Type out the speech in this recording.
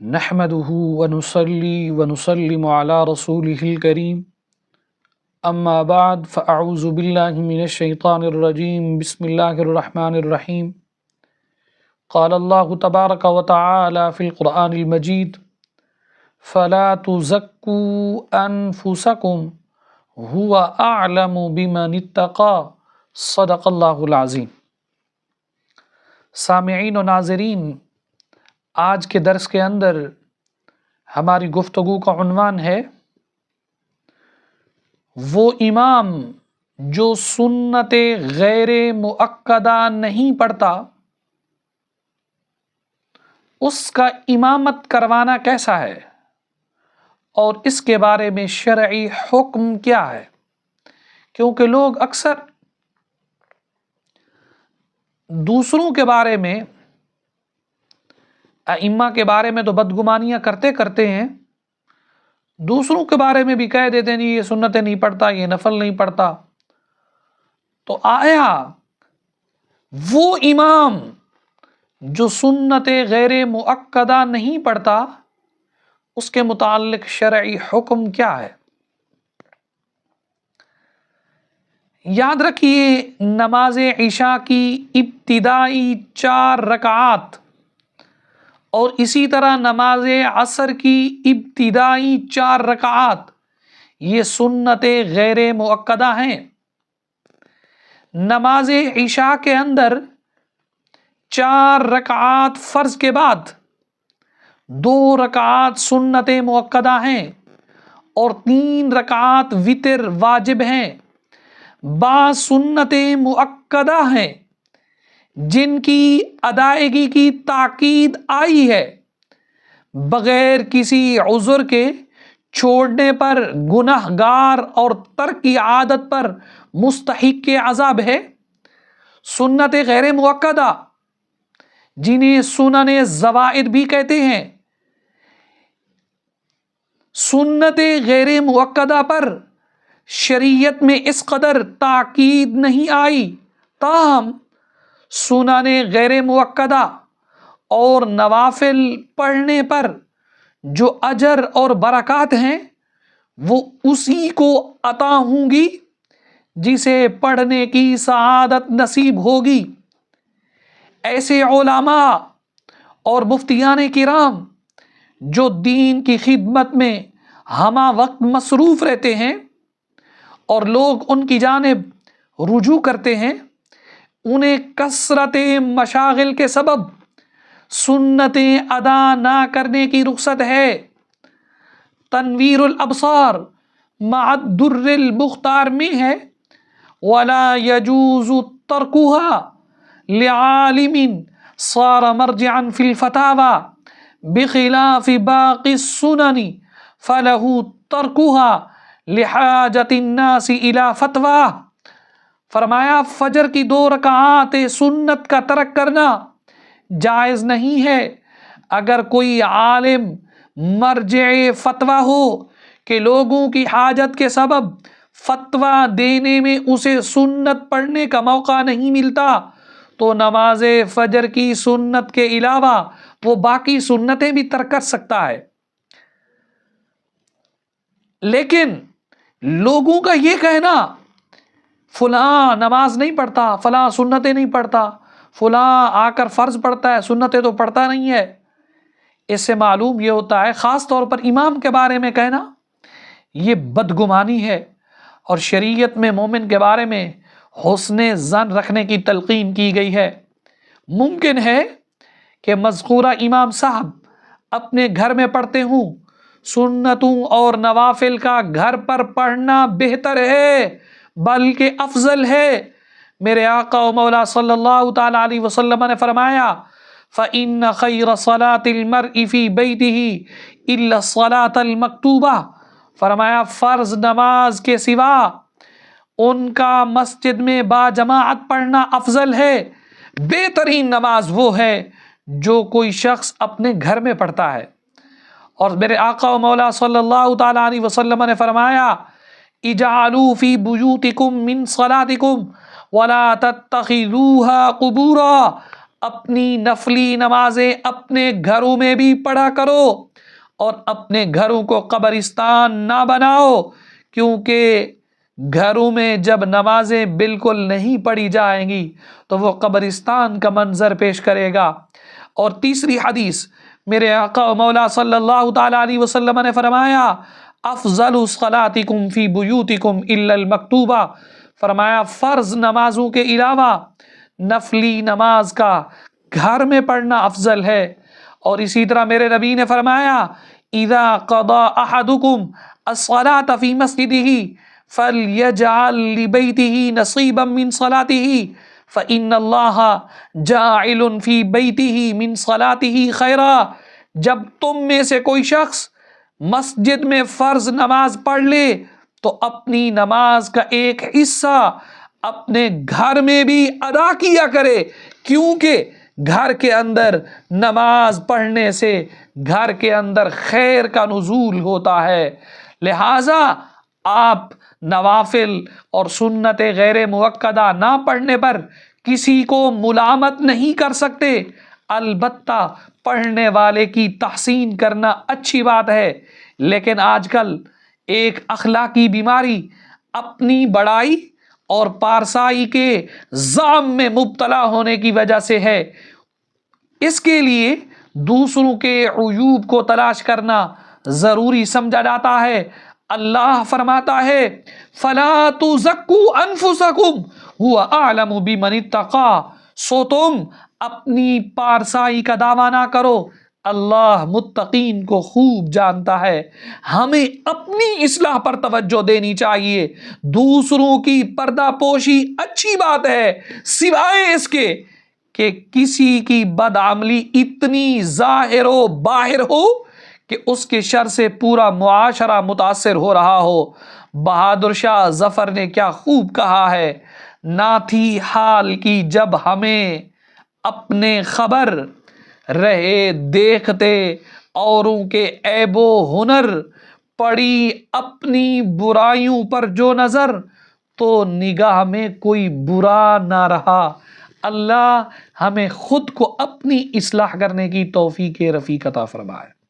نحمده ونصلي ونسلم على رسوله الكريم اما بعد فاعوذ بالله من الشيطان الرجيم بسم الله الرحمن الرحيم قال الله تبارك وتعالى في القرآن المجيد فلا تزكوا انفسكم هو اعلم بمن اتقى صدق اللہ العظیم۔ سامعین و ناظرین، آج کے درس کے اندر ہماری گفتگو کا عنوان ہے وہ امام جو سنت غیر مؤکدہ نہیں پڑھتا اس کا امامت کروانا کیسا ہے اور اس کے بارے میں شرعی حکم کیا ہے، کیونکہ لوگ اکثر دوسروں کے بارے میں، ائمہ کے بارے میں تو بدگمانیاں کرتے ہیں، دوسروں کے بارے میں بھی کہہ دیتے ہیں یہ سنتیں نہیں پڑھتا، یہ نفل نہیں پڑھتا۔ تو آیا وہ امام جو سنت غیر مؤکدہ نہیں پڑھتا اس کے متعلق شرعی حکم کیا ہے؟ یاد رکھیے، نماز عشاء کی ابتدائی 4 رکعات اور اسی طرح نماز عصر کی ابتدائی 4 رکعات یہ سنت غیر مؤکدہ ہیں۔ نماز عشاء کے اندر 4 رکعات فرض کے بعد 2 رکعات سنت مؤکدہ ہیں اور 3 رکعات وتر واجب ہیں۔ بعض سنت مؤکدہ ہیں جن کی ادائیگی کی تاکید آئی ہے، بغیر کسی عذر کے چھوڑنے پر گنہگار اور ترک کی عادت پر مستحق کے عذاب ہے۔ سنت غیر مؤکدہ جنہیں سنن زوائد بھی کہتے ہیں، سنت غیر مؤکدہ پر شریعت میں اس قدر تاکید نہیں آئی، تاہم سنن غیر مؤکدہ اور نوافل پڑھنے پر جو اجر اور برکات ہیں وہ اسی کو عطا ہوں گی جسے پڑھنے کی سعادت نصیب ہوگی۔ ایسے علماء اور مفتیان کرام جو دین کی خدمت میں ہمہ وقت مصروف رہتے ہیں اور لوگ ان کی جانب رجوع کرتے ہیں، انہیں کثرت مشاغل کے سبب سنتیں ادا نہ کرنے کی رخصت ہے۔ تنویر الابصار مع الدر المختار میں ہے وَلَا يَجُوزُ تَرْكُهَا لِعَالِمٍ صَارَ مَرْجِعًا فِي الْفَتَاوَى بِخِلَافِ بَاقِي السُّنَنِ فَلَهُ تَرْكُهَا لِحَاجَةِ النَّاسِ إِلَى فَتْوَاهُ۔ فرمایا فجر کی 2 رکعات سنت کا ترک کرنا جائز نہیں ہے اگر کوئی عالم مرجع فتویٰ ہو کہ لوگوں کی حاجت کے سبب فتویٰ دینے میں اسے سنت پڑھنے کا موقع نہیں ملتا تو نماز فجر کی سنت کے علاوہ وہ باقی سنتیں بھی ترک کر سکتا ہے۔ لیکن لوگوں کا یہ کہنا فلاں نماز نہیں پڑھتا، فلاں سنتیں نہیں پڑھتا، فلاں آ کر فرض پڑھتا ہے، سنتیں تو پڑھتا نہیں ہے، اس سے معلوم یہ ہوتا ہے، خاص طور پر امام کے بارے میں کہنا یہ بدگمانی ہے، اور شریعت میں مومن کے بارے میں حسن ظن رکھنے کی تلقین کی گئی ہے۔ ممکن ہے کہ مذکورہ امام صاحب اپنے گھر میں پڑھتے ہوں، سنتوں اور نوافل کا گھر پر پڑھنا بہتر ہے بلکہ افضل ہے۔ میرے آقا و مولا صلی اللہ تعالی علیہ وسلم نے فرمایا فَإِنَّ خَيْرَ صَلَاةِ الْمَرْءِ فِي بَيْتِهِ إِلَّا الصَّلَاةَ الْمَكْتُوبَةَ، فرمایا فرض نماز کے سوا ان کا مسجد میں باجماعت پڑھنا افضل ہے۔ بہترین نماز وہ ہے جو کوئی شخص اپنے گھر میں پڑھتا ہے۔ اور میرے آقا و مولا صلی اللہ تعالی علیہ وسلم نے فرمایا اجعلوا فی بیوتکم من صلاتکم ولا تتخذوها قبورا، اپنی نفلی نمازیں اپنے گھروں میں بھی پڑھا کرو اور اپنے گھروں کو قبرستان نہ بناؤ، کیونکہ گھروں میں جب نمازیں بالکل نہیں پڑھی جائیں گی تو وہ قبرستان کا منظر پیش کرے گا۔ اور تیسری حدیث، میرے آقا و مولا صلی اللہ تعالیٰ علیہ وسلم نے فرمایا افضل صلاتکم فی بیوتکم الا المکتوبہ، فرمایا فرض نمازوں کے علاوہ نفلی نماز کا گھر میں پڑھنا افضل ہے۔ اور اسی طرح میرے نبی نے فرمایا اذا قضى احدکم الصلاة فی مسجدہ فلیجعل لبیتہ نصیبا من صلاتہ فإن اللہ جاعل فی بیتہ من صلاتہ خیرا۔ جب تم میں سے کوئی شخص مسجد میں فرض نماز پڑھ لے تو اپنی نماز کا ایک حصہ اپنے گھر میں بھی ادا کیا کرے، کیونکہ گھر کے اندر نماز پڑھنے سے گھر کے اندر خیر کا نزول ہوتا ہے۔ لہٰذا آپ نوافل اور سنت غیر موقدہ نہ پڑھنے پر کسی کو ملامت نہیں کر سکتے، البتہ پڑھنے والے کی تحسین کرنا اچھی بات ہے۔ لیکن آج کل ایک اخلاقی بیماری اپنی بڑائی اور پارسائی کے زام میں مبتلا ہونے کی وجہ سے ہے۔ اس کے لیے دوسروں کے عیوب کو تلاش کرنا ضروری سمجھا جاتا ہے۔ اللہ فرماتا ہے فَلَا تُزَكُّوا أَنفُسَكُمْ هُوَ أَعْلَمُ بِمَنِ اتَّقَىٰ، سو تم اپنی پارسائی کا دعویٰ نہ کرو، اللہ متقین کو خوب جانتا ہے۔ ہمیں اپنی اصلاح پر توجہ دینی چاہیے۔ دوسروں کی پردہ پوشی اچھی بات ہے، سوائے اس کے کہ کسی کی بدعملی اتنی ظاہر و باہر ہو کہ اس کے شر سے پورا معاشرہ متاثر ہو رہا ہو۔ بہادر شاہ ظفر نے کیا خوب کہا ہے، نہ تھی حال کی جب ہمیں اپنے خبر، رہے دیکھتے اوروں کے عیب و ہنر، پڑی اپنی برائیوں پر جو نظر، تو نگاہ میں کوئی برا نہ رہا۔ اللہ ہمیں خود کو اپنی اصلاح کرنے کی توفیق رفیق عطا فرمائے۔